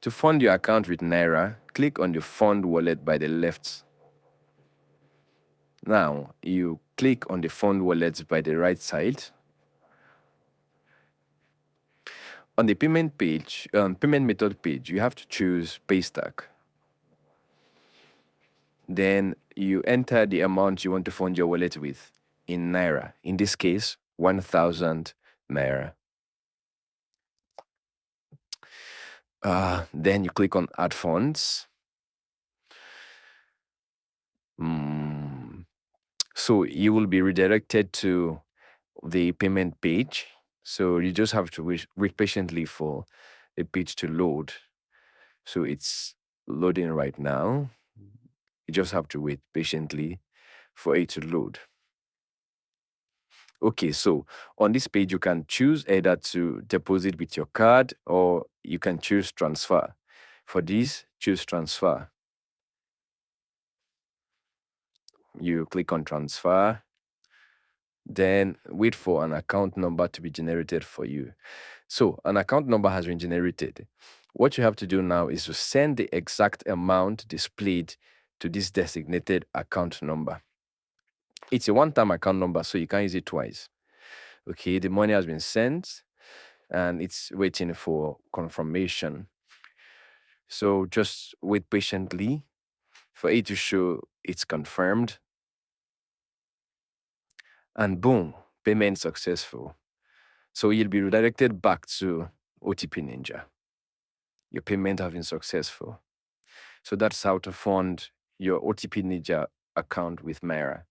To fund your account with Naira, click on the Fund Wallet by the left. Now, you click on the Fund Wallet by the right side. On the payment page, payment method page, you have to choose Paystack. Then you enter the amount you want to fund your wallet with in Naira. In this case, 1,000 Naira. Then you click on Add Funds. So you will be redirected to the payment page. So you just have to wait patiently for the page to load. So it's loading right now. You just have to wait patiently for it to load. Okay, so on this page, you can choose either to deposit with your card or you can choose transfer. For this, choose transfer. You click on transfer, then wait for an account number to be generated for you. So an account number has been generated. What you have to do now is to send the exact amount displayed to this designated account number. It's a one-time account number, so you can't use it twice. Okay, the money has been sent and it's waiting for confirmation. So just wait patiently for it to show it's confirmed. And boom, payment successful. So you'll be redirected back to OTPNinja. Your payment has been successful. So that's how to fund your OTPNinja account with Naira.